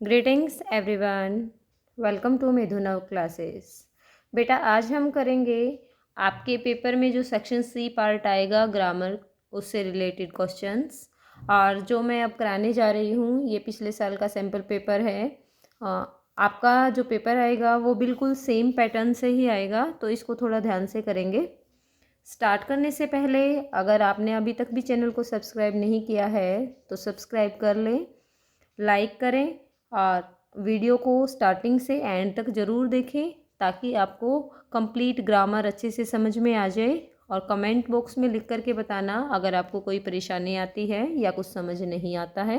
Greetings everyone, welcome to Mithunav classes. बेटा आज हम करेंगे आपके पेपर में जो सेक्शन सी पार्ट आएगा ग्रामर, उससे रिलेटेड क्वेश्चंस। और जो मैं अब कराने जा रही हूँ ये पिछले साल का सैम्पल पेपर है। आपका जो पेपर आएगा वो बिल्कुल सेम पैटर्न से ही आएगा, तो इसको थोड़ा ध्यान से करेंगे। स्टार्ट करने से पहले अगर आपने अभी तक भी चैनल को सब्सक्राइब नहीं किया है तो सब्सक्राइब कर लें, लाइक करें और वीडियो को स्टार्टिंग से एंड तक ज़रूर देखें ताकि आपको कंप्लीट ग्रामर अच्छे से समझ में आ जाए। और कमेंट बॉक्स में लिख करके बताना अगर आपको कोई परेशानी आती है या कुछ समझ नहीं आता है।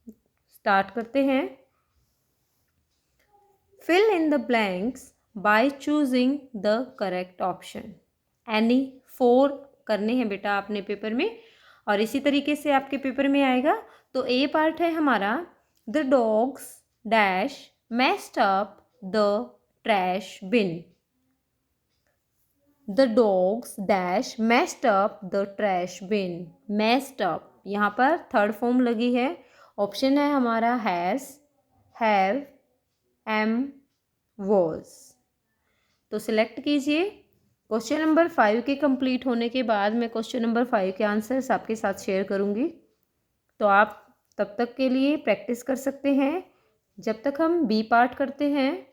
स्टार्ट करते हैं। Fill in the blanks by choosing the correct option. Any 4 करने हैं बेटा अपने पेपर में, और इसी तरीके से आपके पेपर में आएगा। तो ए पार्ट है हमारा, the dogs dash messed up the trash bin. The dogs dash messed up the trash bin. Messed up यहाँ पर थर्ड फॉर्म लगी है। ऑप्शन है हमारा हैज़, हैव, एम, वॉज। तो सिलेक्ट कीजिए। क्वेश्चन नंबर 5 के कंप्लीट होने के बाद मैं क्वेश्चन नंबर 5 के आंसर्स आपके साथ शेयर करूँगी, तो आप तब तक के लिए प्रैक्टिस कर सकते हैं जब तक हम बी पार्ट करते हैं।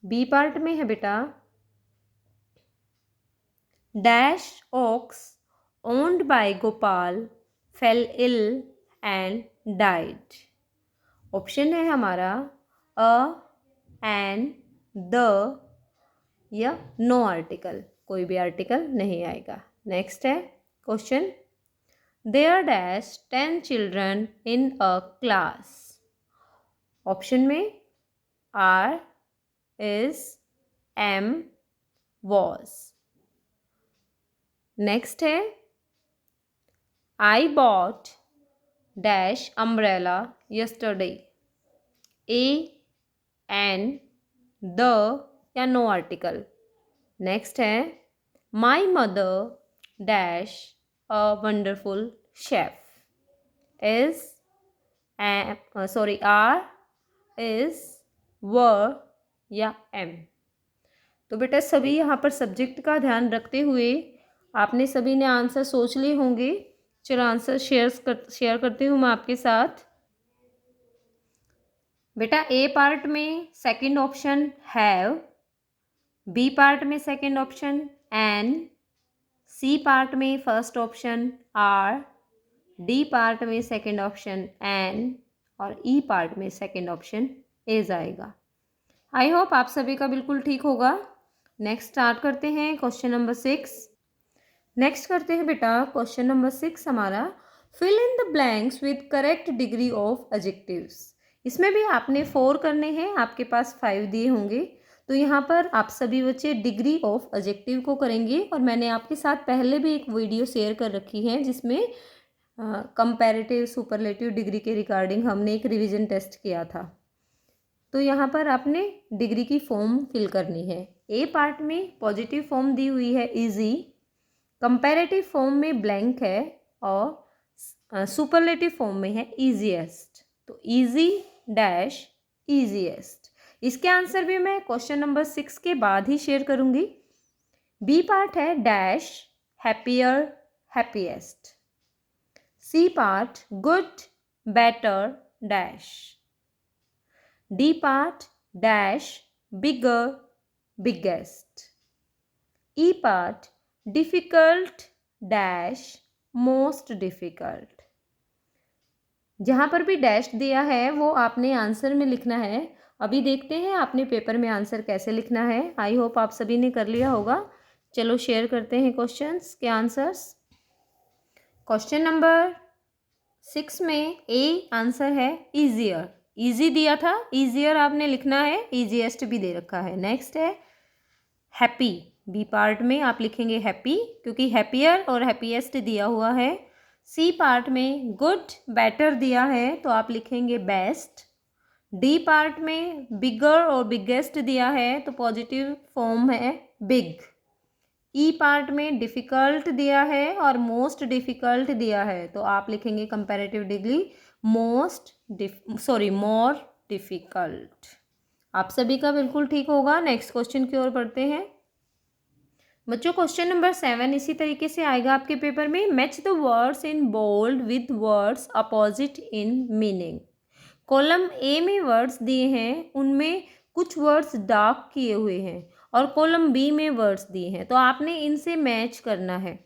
बी पार्ट में है बेटा, dash ox owned by Gopal fell ill and died. Option है हमारा अ, एन, द या नो आर्टिकल, कोई भी आर्टिकल नहीं आएगा। नेक्स्ट है question, there dash 10 children in a class. Option में are, is, am, was. Next है I bought dash umbrella yesterday. A, an, the या नो आर्टिकल। नेक्स्ट है my mother dash a wonderful chef. Is, are, is, were या M. तो बेटा सभी यहाँ पर सब्जेक्ट का ध्यान रखते हुए आपने सभी ने आंसर सोच लिए होंगे। चलो आंसर शेयर करती हूँ मैं आपके साथ। बेटा ए पार्ट में second option have, B part में second option an, C part में first option are, D part में सेकंड ऑप्शन एन और ई पार्ट में सेकंड ऑप्शन इज आएगा। आई होप आप सभी का बिल्कुल ठीक होगा। नेक्स्ट स्टार्ट करते हैं क्वेश्चन नंबर 6। नेक्स्ट करते हैं बेटा क्वेश्चन नंबर 6 हमारा, fill in the blanks with correct degree of adjectives. इसमें भी आपने 4 करने हैं, आपके पास 5 दिए होंगे। तो यहाँ पर आप सभी बच्चे डिग्री ऑफ एडजेक्टिव को करेंगे, और मैंने आपके साथ पहले भी एक वीडियो शेयर कर रखी है जिसमें कंपैरेटिव सुपरलेटिव डिग्री के रिगार्डिंग हमने एक रिवीजन टेस्ट किया था। तो यहाँ पर आपने डिग्री की फॉर्म फिल करनी है। ए पार्ट में पॉजिटिव फॉर्म दी हुई है इजी, कंपैरेटिव फॉर्म में ब्लैंक है और सुपरलेटिव फॉर्म में है ईजीएस्ट। तो इजी डैश ईजीएस्ट। इसके आंसर भी मैं क्वेश्चन नंबर 6 के बाद ही शेयर करूंगी। बी पार्ट है dash happier happiest. C part good better dash. D part dash bigger biggest. E part difficult dash most difficult. जहाँ पर भी डैश दिया है वो आपने आंसर में लिखना है। अभी देखते हैं आपने पेपर में आंसर कैसे लिखना है। आई होप आप सभी ने कर लिया होगा। चलो शेयर करते हैं क्वेश्चंस के आंसर्स। क्वेश्चन नंबर 6 में ए आंसर है ईजियर। ईजी दिया था, ईजियर आपने लिखना है, ईजीएस्ट भी दे रखा है। नेक्स्ट है हैप्पी। बी पार्ट में आप लिखेंगे हैप्पी क्योंकि हैप्पियर और हैप्पीएस्ट दिया हुआ है। सी पार्ट में गुड बेटर दिया है तो आप लिखेंगे बेस्ट। डी पार्ट में बिगर और बिगेस्ट दिया है तो पॉजिटिव फॉर्म है बिग। ई पार्ट में डिफ़िकल्ट दिया है और मोस्ट डिफ़िकल्ट दिया है तो आप लिखेंगे कंपैरेटिव डिग्री मोर डिफ़िकल्ट। आप सभी का बिल्कुल ठीक होगा। नेक्स्ट क्वेश्चन की ओर बढ़ते हैं बच्चों। क्वेश्चन नंबर 7 इसी तरीके से आएगा आपके पेपर में। Match the words in bold with words opposite in meaning. Column A में वर्ड्स दिए हैं, उनमें कुछ वर्ड्स डार्क किए हुए हैं और कॉलम बी में वर्ड्स दिए हैं, तो आपने इनसे मैच करना है।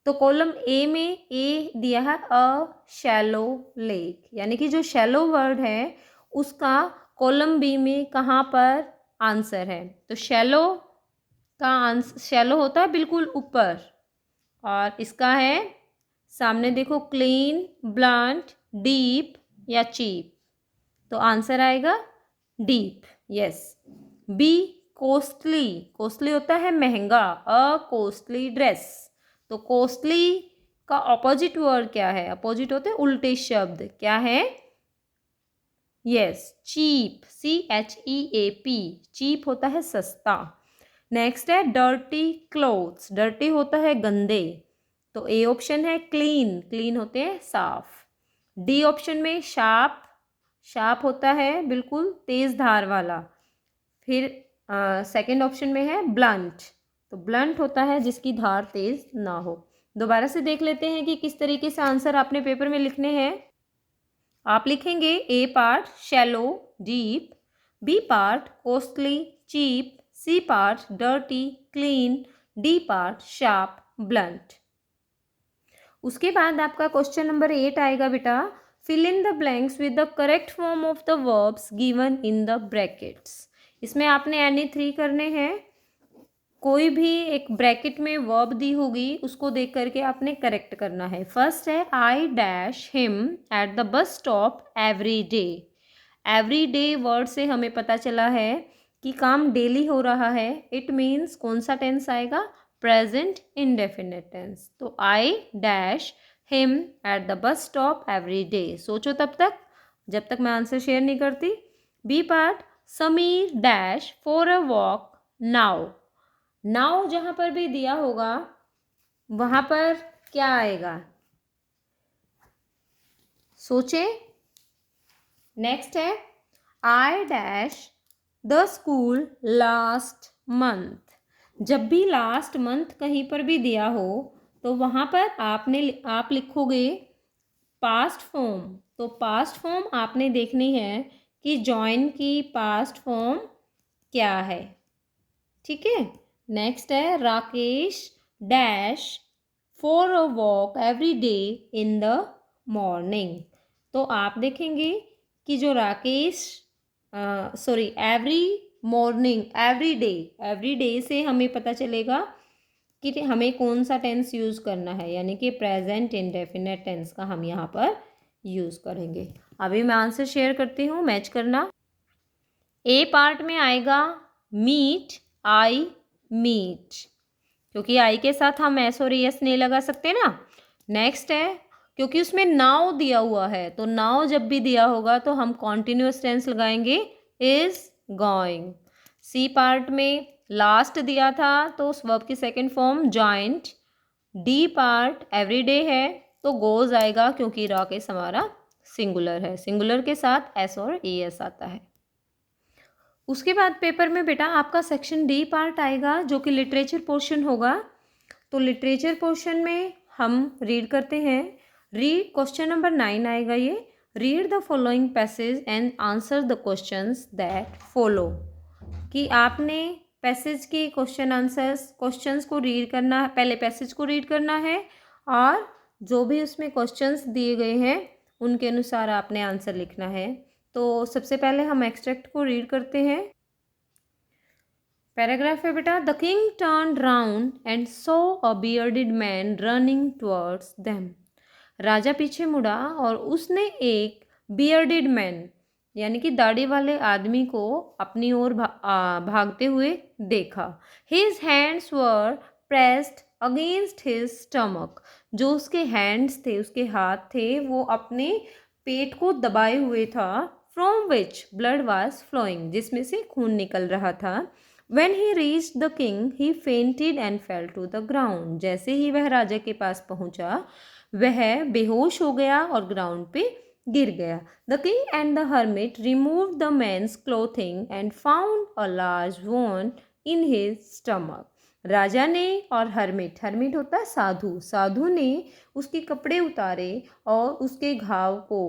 तो कॉलम ए में ए दिया है अ शैलो लेक, यानी कि जो शैलो वर्ड है उसका कॉलम बी में कहाँ पर आंसर है। तो शैलो का आंसर, शैलो होता है बिल्कुल ऊपर, और इसका है सामने देखो क्लीन, ब्लंट, डीप या चीप। तो आंसर आएगा deep. Yes. B costly, costly होता है महंगा, अ कॉस्टली ड्रेस। तो कॉस्टली का ऑपोजिट वर्ड क्या है? अपोजिट होते हैं उल्टे शब्द, क्या है? Yes, cheap, CHEAP। चीप होता है सस्ता। नेक्स्ट है डर्टी क्लोथ्स, डर्टी होता है गंदे। तो ए ऑप्शन है क्लीन, क्लीन होते हैं साफ। डी ऑप्शन में शार्प, शार्प होता है बिल्कुल तेज धार वाला। फिर सेकंड ऑप्शन में है ब्लंट, तो ब्लंट होता है जिसकी धार तेज ना हो। दोबारा से देख लेते हैं कि किस तरीके से आंसर आपने पेपर में लिखने हैं। आप लिखेंगे A part shallow deep, B part costly cheap, C part dirty clean, D part sharp blunt. उसके बाद आपका क्वेश्चन नंबर 8 आएगा बेटा। Fill in the blanks with the correct form of the verbs given in the brackets. इसमें आपने any 3 करने हैं। कोई भी एक ब्रैकेट में वर्ब दी होगी उसको देख करके आपने करेक्ट करना है। फर्स्ट है आई dash him at the bus stop every day. Every day word से हमें पता चला है कि काम डेली हो रहा है। इट मीन्स कौन सा टेंस आएगा? Present indefinite tense. तो I dash him at the bus stop every day. सोचो तब तक, जब तक मैं आंसर शेयर नहीं करती। B part Sameer dash for a walk now. Now जहाँ पर भी दिया होगा वहाँ पर क्या आएगा? सोचे। नेक्स्ट है I dash the school last month. जब भी लास्ट मंथ कहीं पर भी दिया हो तो वहाँ पर आप लिखोगे पास्ट फॉर्म। तो पास्ट फॉर्म आपने देखनी है कि जॉइन की पास्ट फॉर्म क्या है। ठीक है। नेक्स्ट है Rakesh dash for a walk every day in the morning. तो आप देखेंगे कि जो Rakesh every morning, every day से हमें पता चलेगा कि हमें कौन सा टेंस यूज़ करना है, यानी कि प्रेजेंट इंडेफिनिट टेंस का हम यहाँ पर यूज़ करेंगे। अभी मैं आंसर शेयर करती हूँ, मैच करना। ए पार्ट में आएगा मीट, आई मीट, क्योंकि आई के साथ हम एस और एस नहीं लगा सकते ना। नेक्स्ट है क्योंकि उसमें नाउ दिया हुआ है, तो नाउ जब भी दिया होगा तो हम कॉन्टिन्यूअस टेंस लगाएंगे इज गोइंग। सी पार्ट में लास्ट दिया था तो उस वर्ब की second form joint. D part everyday है तो गोज आएगा क्योंकि राकेश हमारा सिंगुलर है, सिंगुलर के साथ एस और ए एस आता है। उसके बाद पेपर में बेटा आपका सेक्शन डी पार्ट आएगा जो कि लिटरेचर पोर्शन होगा। तो लिटरेचर पोर्शन में हम रीड करते हैं। रीड क्वेश्चन नंबर 9 आएगा ये। Read the following passage and answer the questions that follow. कि आपने पैसेज के क्वेश्चन आंसर्स, क्वेश्चंस को रीड करना, पहले पैसेज को रीड करना है और जो भी उसमें क्वेश्चंस दिए गए हैं उनके अनुसार आपने आंसर लिखना है। तो सबसे पहले हम एक्सट्रैक्ट को रीड करते हैं। पैराग्राफ है बेटा। The king turned round and saw a bearded man running towards them. राजा पीछे मुड़ा और उसने एक बियर्डेड मैन यानी कि दाढ़ी वाले आदमी को अपनी ओर भागते हुए देखा। His hands were pressed against his stomach. जो उसके हैंड्स थे, उसके हाथ थे, वो अपने पेट को दबाए हुए था। From which blood was flowing, जिसमें से खून निकल रहा था। When he reached the king, he fainted and fell to the ground. जैसे ही वह राजा के पास पहुंचा वह बेहोश हो गया और ग्राउंड पे गिर गया। The king and the hermit remove the man's clothing and found a large wound in his stomach. राजा ने और हर्मिट, हर्मिट होता है साधु, साधु ने उसके कपड़े उतारे और उसके घाव को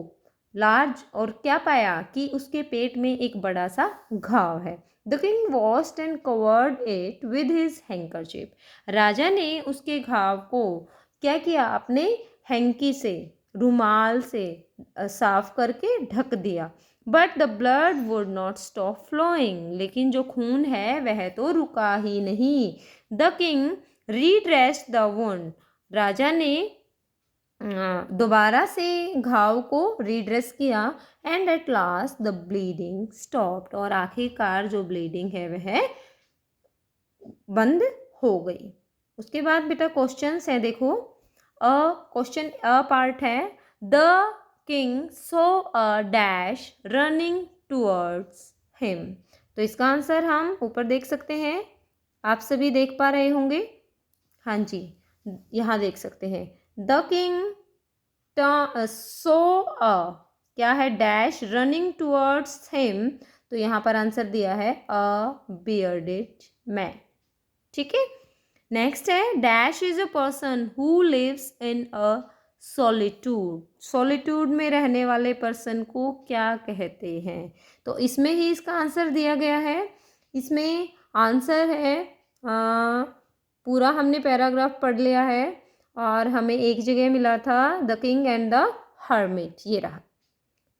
लार्ज, और क्या पाया कि उसके पेट में एक बड़ा सा घाव है। The king washed and covered it with his handkerchief. राजा ने उसके घाव को क्या किया, अपने हैंकी से, रुमाल से साफ करके ढक दिया। But the blood would not stop flowing, लेकिन जो खून है वह तो रुका ही नहीं। The king redressed the wound. राजा ने दोबारा से घाव को रीड्रेस किया। And at last the bleeding stopped, और आखिरकार जो ब्लीडिंग है वह बंद हो गई। उसके बाद बेटा क्वेश्चंस है, देखो क्वेश्चन अ पार्ट है, the king so a dash running towards him. तो इसका आंसर हम ऊपर देख सकते हैं, आप सभी देख पा रहे होंगे। हाँ जी, यहाँ देख सकते हैं, द किंग सो अ क्या है, डैश रनिंग टूवर्ड्स हिम। तो यहाँ पर आंसर दिया है अ बियर्डेड मैन। ठीक है, नेक्स्ट है, dash is a person who lives in a solitude. Solitude में रहने वाले पर्सन को क्या कहते हैं? तो इसमें ही इसका आंसर दिया गया है। इसमें आंसर है पूरा हमने पैराग्राफ पढ़ लिया है और हमें एक जगह मिला था the king and the hermit, ये रहा।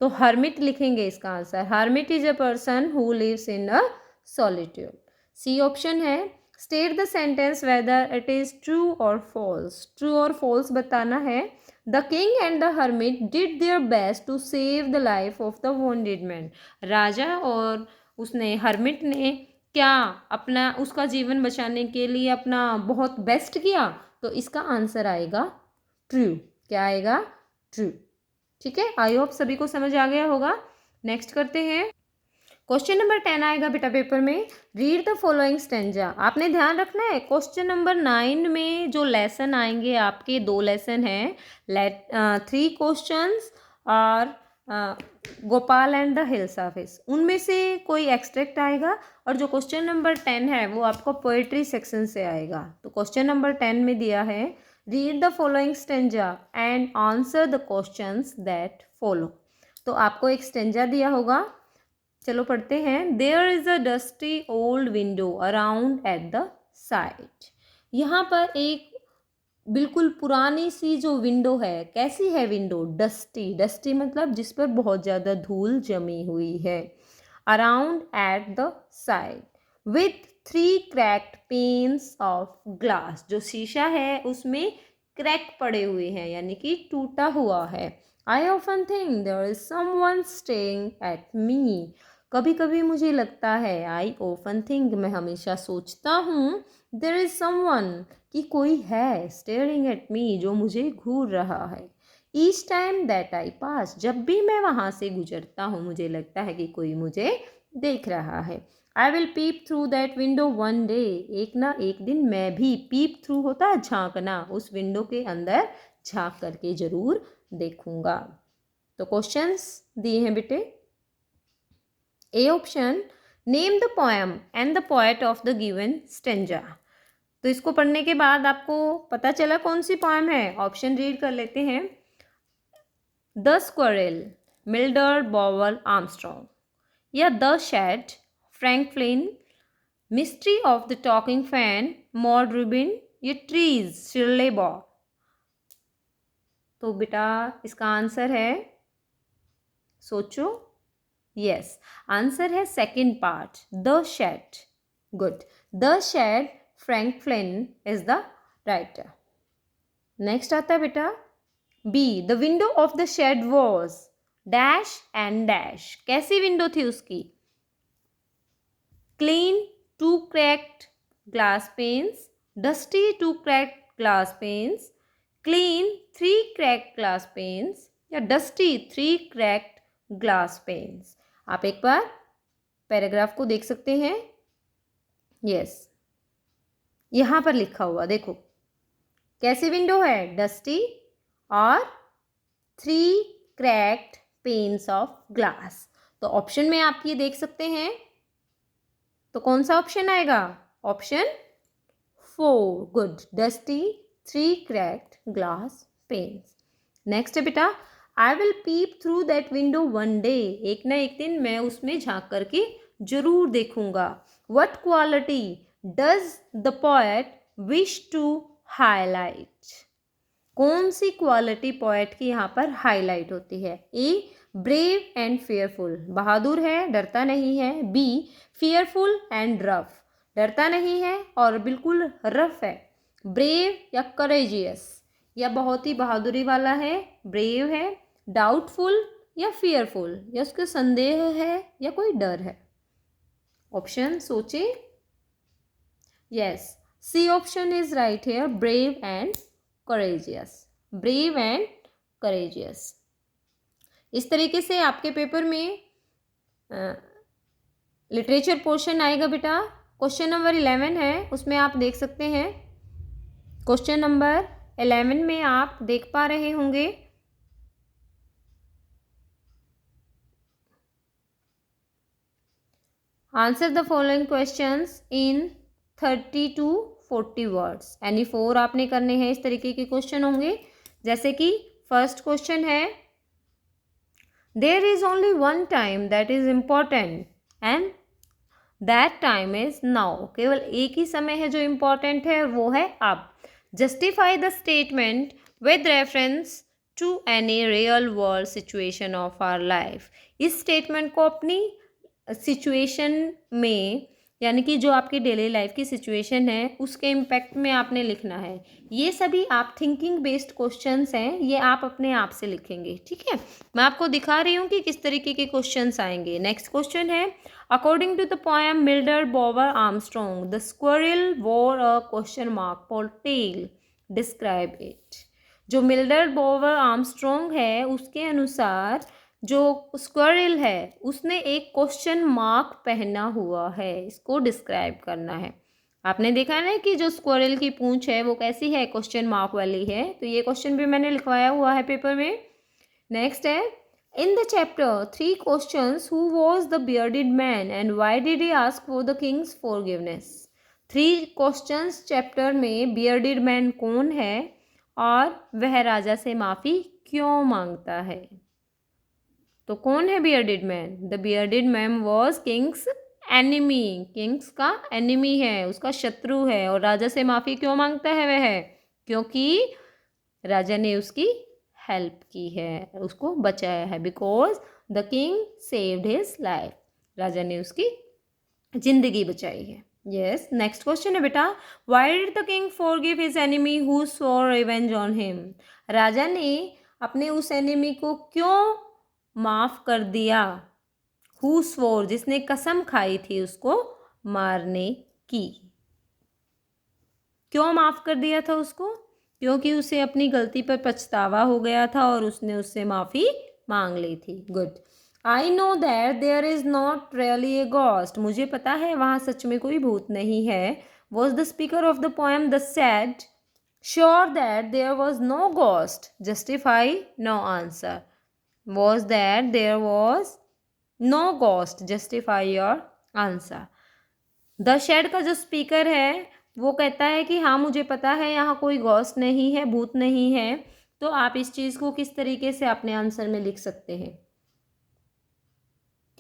तो हर्मिट लिखेंगे इसका answer. Hermit is a person who lives in a solitude. C option है, state the sentence whether it is true और फॉल्स। ट्रू और फॉल्स बताना है। The king and the hermit did their best to save the life of the wounded man. राजा और उसने, hermit ने क्या अपना, उसका जीवन बचाने के लिए अपना बहुत बेस्ट किया। तो इसका आंसर आएगा ट्रू। क्या आएगा? ट्रू। ठीक है, आई होप सभी को समझ आ गया होगा। नेक्स्ट करते हैं, क्वेश्चन नंबर 10 आएगा बेटा पेपर में। Read the following stanza. आपने ध्यान रखना है, क्वेश्चन नंबर 9 में जो लेसन आएंगे आपके, 2 लेसन हैं, 3 क्वेश्चंस और Gopal and the hills office, उनमें से कोई एक्सट्रैक्ट आएगा। और जो क्वेश्चन नंबर 10 है वो आपको पोएट्री सेक्शन से आएगा। तो क्वेश्चन नंबर 10 में दिया है, read the following stanza and answer the questions that follow. तो आपको एक स्टेंजा दिया होगा, चलो पढ़ते हैं। There is a dusty old window around at the side. यहाँ पर एक बिल्कुल पुरानी सी जो विंडो है, कैसी है विंडो? डस्टी। डस्टी मतलब जिस पर बहुत ज़्यादा धूल जमी हुई है। Around at the side with 3 cracked pains of glass. जो शीशा है उसमें क्रैक पड़े हुए हैं, यानी कि टूटा हुआ है। I often think there is someone staying at me. कभी कभी मुझे लगता है, आई ऑफन थिंक मैं हमेशा सोचता हूँ, देयर इज समवन कि कोई है, स्टेयरिंग एट मी जो मुझे घूर रहा है। ईच टाइम दैट आई पास, जब भी मैं वहाँ से गुजरता हूँ मुझे लगता है कि कोई मुझे देख रहा है। आई will peep through that window one day. एक ना एक दिन मैं भी, पीप थ्रू होता है झांकना, उस विंडो के अंदर झांक करके जरूर देखूंगा। तो क्वेश्चंस दिए हैं बेटे। A option, name the poem and the poet of the given stanza. तो इसको पढ़ने के बाद आपको पता चला कौन सी पोएम है। ऑप्शन रीड कर लेते हैं। The squirrel, Mildred Bowers Armstrong, या the shed, Franklin, mystery of the talking fan, Maud Rubin, या ट्रीज, शिर्ले बॉ। तो बेटा इसका आंसर है, सोचो। यस, आंसर है second part, the shed. Good, the shed, Franklin is the writer. Next आता है बेटा B, the window of the shed was dash and dash. कैसी विंडो थी उसकी? Clean, 2 cracked glass panes, dusty, 2 cracked glass panes, clean, 3 cracked glass panes, या dusty, 3 cracked glass panes. आप एक बार paragraph को देख सकते हैं। यस, यहाँ पर लिखा हुआ देखो, कैसी विंडो है? डस्टी और 3 क्रैक्ड पेन्स ऑफ ग्लास। तो ऑप्शन में आप ये देख सकते हैं, तो कौन सा ऑप्शन आएगा? Option 4, good, dusty 3 cracked glass panes. Next है बेटा, I will peep through that window one day, एक ना एक दिन मैं उसमें झांक करके जरूर देखूंगा। What quality does the poet wish to highlight, कौन सी क्वालिटी पोएट की यहाँ पर हाईलाइट होती है? ए, ब्रेव एंड फेयरफुल, बहादुर है डरता नहीं है। बी, फेयरफुल एंड रफ, डरता नहीं है और बिल्कुल रफ है। ब्रेव या करेजियस, या बहुत ही बहादुरी वाला है, ब्रेव है। डाउटफुल या फियरफुल, या उसके संदेह है या कोई डर है। ऑप्शन सोचे। Yes, C option is right here, brave and courageous, brave and courageous. इस तरीके से आपके पेपर में लिटरेचर पोर्शन आएगा बेटा। क्वेश्चन नंबर 11 है, उसमें आप देख सकते हैं। क्वेश्चन नंबर 11 में आप देख पा रहे होंगे, answer the following questions in 30 to 40 words. यानी 4 आपने करने हैं। इस तरीके के क्वेश्चन होंगे, जैसे कि फर्स्ट क्वेश्चन है, there is only one time that is important and that time is now, केवल एक ही समय है जो इम्पॉर्टेंट है, वो है अब। Justify the statement with reference to any real world situation of our life, इस स्टेटमेंट को अपनी सिचुएशन में, यानी कि जो आपकी डेली लाइफ की सिचुएशन है उसके इम्पैक्ट में आपने लिखना है। ये सभी आप थिंकिंग बेस्ड क्वेश्चंस हैं, ये आप अपने आप से लिखेंगे, ठीक है। मैं आपको दिखा रही हूँ कि किस तरीके के क्वेश्चंस आएंगे। नेक्स्ट क्वेश्चन है, according to the poem Mildred Bower Armstrong the squirrel wore a question mark for tail, describe it. जो मिल्डर्ड बोवर आर्मस्ट्रॉन्ग है उसके अनुसार जो स्क्विरल है उसने एक क्वेश्चन मार्क पहना हुआ है, इसको डिस्क्राइब करना है। आपने देखा ना कि जो स्क्विरल की पूंछ है वो कैसी है, क्वेश्चन मार्क वाली है। तो ये क्वेश्चन भी मैंने लिखवाया हुआ है पेपर में। नेक्स्ट है, in the chapter 3 questions, who was the bearded man and why did he ask for the Kings forgiveness. 3 questions chapter में बियर्डेड मैन कौन है और वह राजा से माफ़ी क्यों मांगता है। तो कौन है bearded man? The bearded man was Kings enemy, Kings का एनिमी है, उसका शत्रु है। और राजा से माफ़ी क्यों मांगता है वह? क्योंकि राजा ने उसकी हेल्प की है, उसको बचाया है। Because the king saved his life, राजा ने उसकी जिंदगी बचाई है। यस, नेक्स्ट क्वेश्चन है बेटा, why did the king forgive his enemy who swore revenge on him. राजा ने अपने उस एनिमी को क्यों माफ़ कर दिया? हु स्वोर, जिसने कसम खाई थी उसको मारने की। क्यों माफ़ कर दिया था उसको? क्योंकि उसे अपनी गलती पर पछतावा हो गया था और उसने उससे माफ़ी मांग ली थी। Good. I know that there is not really a ghost, मुझे पता है वहाँ सच में कोई भूत नहीं है। Was the speaker of the poem the said sure that there was no ghost, justify no answer. Was that there was no ghost, justify your answer। The shed का जो स्पीकर है वो कहता है कि हाँ मुझे पता है यहाँ कोई गॉस्ट नहीं है, भूत नहीं है। तो आप इस चीज़ को किस तरीके से अपने आंसर में लिख सकते हैं?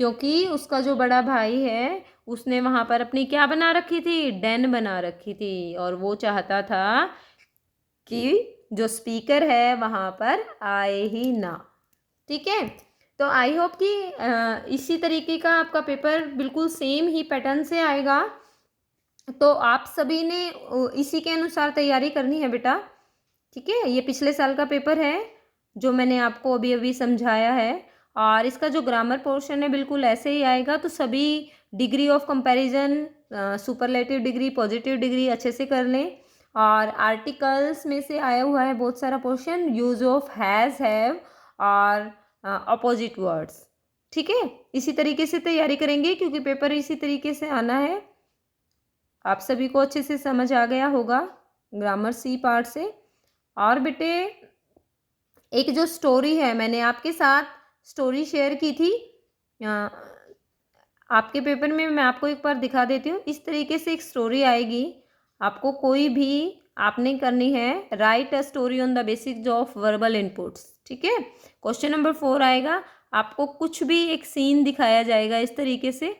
क्योंकि उसका जो बड़ा भाई है उसने वहाँ पर अपनी क्या बना रखी थी, डेन बना रखी थी, और वो चाहता था कि जो स्पीकर है वहाँ पर आए ही ना। ठीक है, तो आई होप कि इसी तरीके का आपका पेपर बिल्कुल सेम ही पैटर्न से आएगा। तो आप सभी ने इसी के अनुसार तैयारी करनी है बेटा। ठीक है, ये पिछले साल का पेपर है जो मैंने आपको अभी अभी समझाया है, और इसका जो ग्रामर पोर्शन है बिल्कुल ऐसे ही आएगा। तो सभी degree of comparison, superlative degree, positive degree अच्छे से कर लें। और आर्टिकल्स में से आया हुआ है बहुत सारा portion, use of has, have और अपोजिट वर्ड्स। ठीक है, इसी तरीके से तैयारी करेंगे क्योंकि पेपर इसी तरीके से आना है। आप सभी को अच्छे से समझ आ गया होगा ग्रामर सी पार्ट से। और बेटे एक जो स्टोरी है, मैंने आपके साथ स्टोरी शेयर की थी आपके पेपर में। मैं आपको एक बार दिखा देती हूँ। इस तरीके से एक स्टोरी आएगी। आपको कोई भी आपने करनी है, right a story on the basis of verbal inputs. ठीक है। क्वेश्चन नंबर 4 आएगा, आपको कुछ भी एक सीन दिखाया जाएगा इस तरीके से,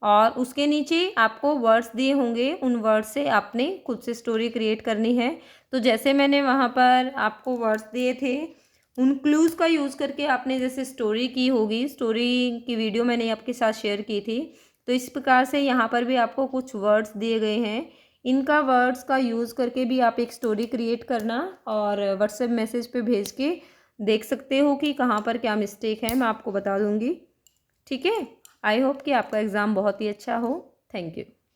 और उसके नीचे आपको वर्ड्स दिए होंगे, उन वर्ड्स से आपने खुद से स्टोरी क्रिएट करनी है। तो जैसे मैंने वहाँ पर आपको वर्ड्स दिए थे, उन क्लूज़ का यूज़ करके आपने जैसे स्टोरी की होगी, स्टोरी की वीडियो मैंने आपके साथ शेयर की थी, तो इस प्रकार से यहाँ पर भी आपको कुछ वर्ड्स दिए गए हैं। इनका वर्ड्स का यूज़ करके भी आप एक स्टोरी क्रिएट करना और व्हाट्सएप मैसेज पे भेज के देख सकते हो कि कहाँ पर क्या मिस्टेक है, मैं आपको बता दूँगी। ठीक है। आई होप कि आपका एग्ज़ाम बहुत ही अच्छा हो। Thank you.